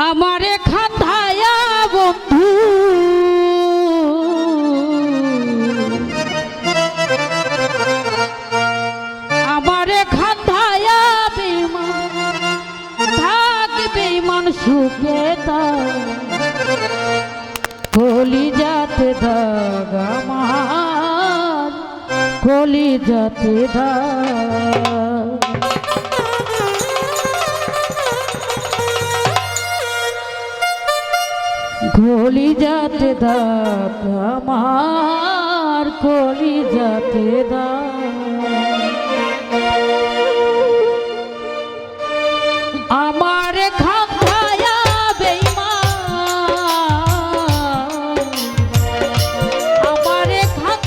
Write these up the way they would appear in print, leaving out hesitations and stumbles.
আমারে খান্ধায়া বন্ধু আমারে খান্ধায়া বেমান থাক বেমান সুখে কলি যাতে দাগ আমার কলি যাতে দাগ কলি যাতে দাগ আমার কলি যাতে দাগ আমার খায়া বেঈমান আমার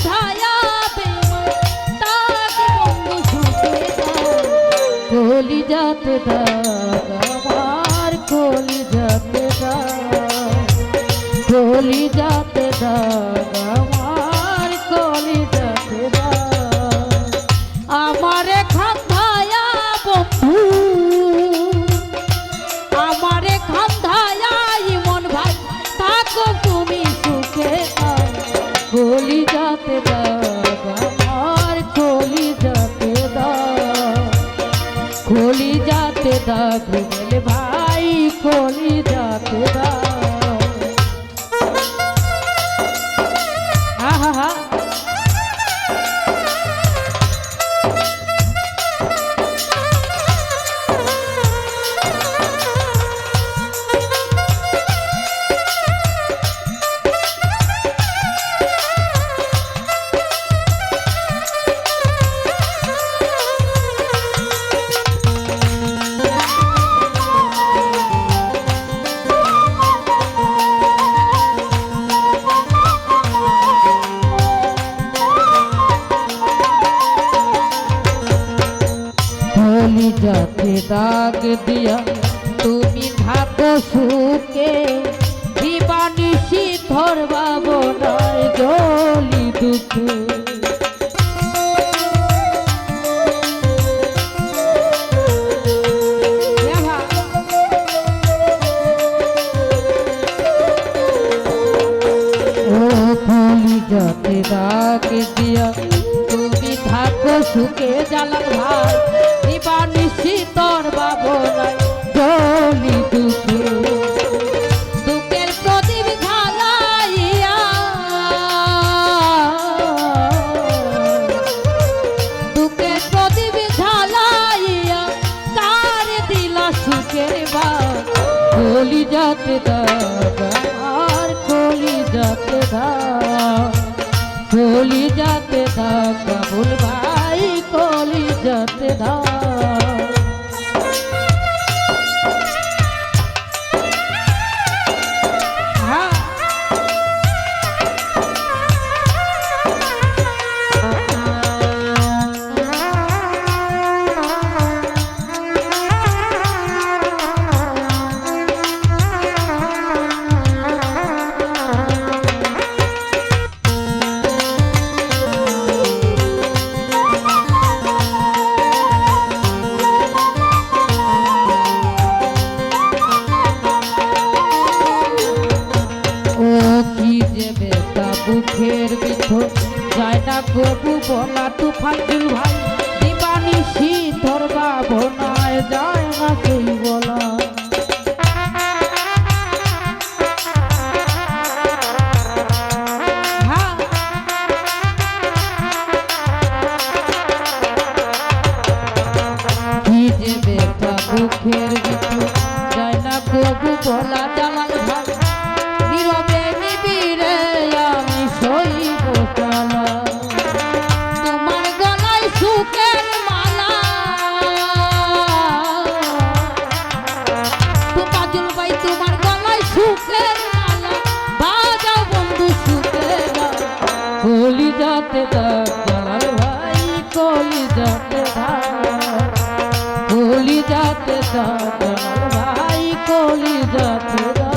খায়া বেঈমান তাক বন্ধু সুখে দাগ কলি যাতে দাগ আমার কলি যাতে দাগ কলি যাতে দাগ আমার কলি যাতে দাগ আমারে খান্ধায়া বন্ধু আমারে খান্ধায়া ইমন ভাই থাকো তুমি সুখে কলি যাতে দাগ আমার কলি যাতে দাগ কলি যাতে দাগ বলে ভাই কলি যাতে দাগ কলি যাতে দাগ দিয়া তুমি থাকো সুখে দিবানিশি ধরবা বনায় জলি দুঃখে কলি যাতে দাগ দিয়া তুমি থাকো সুখে জালাল ভাই দিবানিশি তোর বাবনায় জলি দুঃখে দুঃখের প্রদীপ জ্বালাইয়া দুঃখের প্রদীপ জ্বালাইয়া তার দিলা সুখের বাগ কলি যাতে দাগ আর কলি যাতে দাগ কলি যাতে দাগ বাবুল ভাই কলি যাতে দাগ বুকের ভিতর যায় না কবু বলা তুফান জুল ভাই দিবানিশি ধরবা বনায় যায় না কেই বলা কি যে বেটা বুকের ভিতর যায় না কবু বলা জালাল ভাই নীরবে নিবিড়ে আমি সইব কালা তোমার গলায় সুখের মালা তুফাজুল ভাই তোমার গলায় সুখের মালা বাজাও বন্ধু সুখের কলি যাতে দাগ জালাল ভাই কলি যাতে দাগ কলি যাতে দাগ জালাল ভাই কলি যাতে দাগ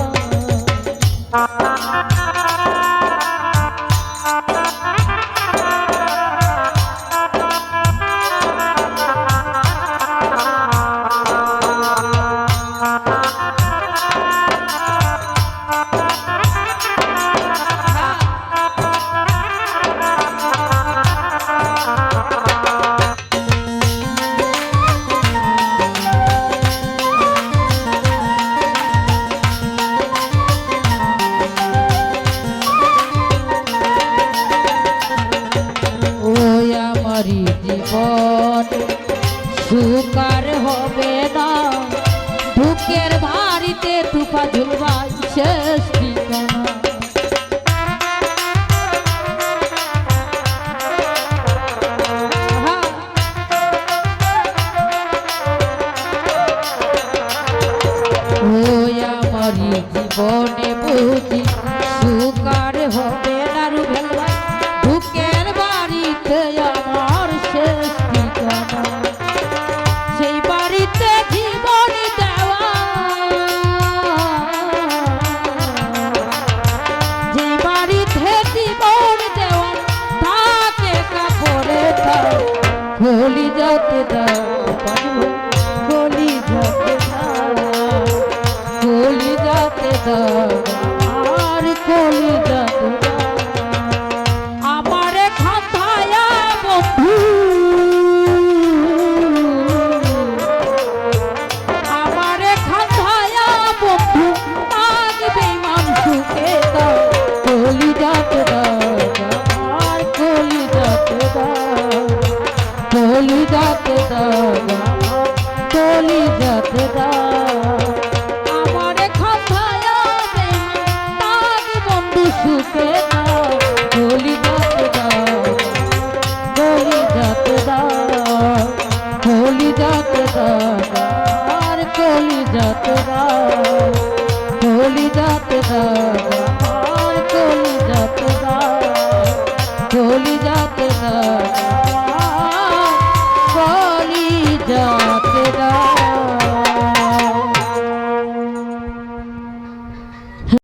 দুঃখের বাড়িতে তুফা ঝুলবাই শেষ ঠিকানা আমারি জীবনে বুঝি সুকার হবে না রুবেল ভাই দুঃখের বাড়িতে আমার শেষ ঠিকানা সেই বাড়িতে জীবন দেওয়া যেই বাড়িতে জীবন দেওয়া তাকে কাপড়ে দাও গলি যাতে দাও গলি যাতে দাও গলি যাতে দাও আর গলি যাতে দাও আমারে খাতায়া বন্ধু আমারে খাতায়া বন্ধু আগবে মাংসুকে দাও গলি যাতে দাও আর গলি যাতে দাও গলি যাতে দাও গলি যাতে দাও আমারে খাতায়া তাগ বন্ধু সুখে দাও গলি যাতে দাও গলি যাতে দাও গলি যাতে দাও আর গলি যাতে দাও গলি যাতে দাও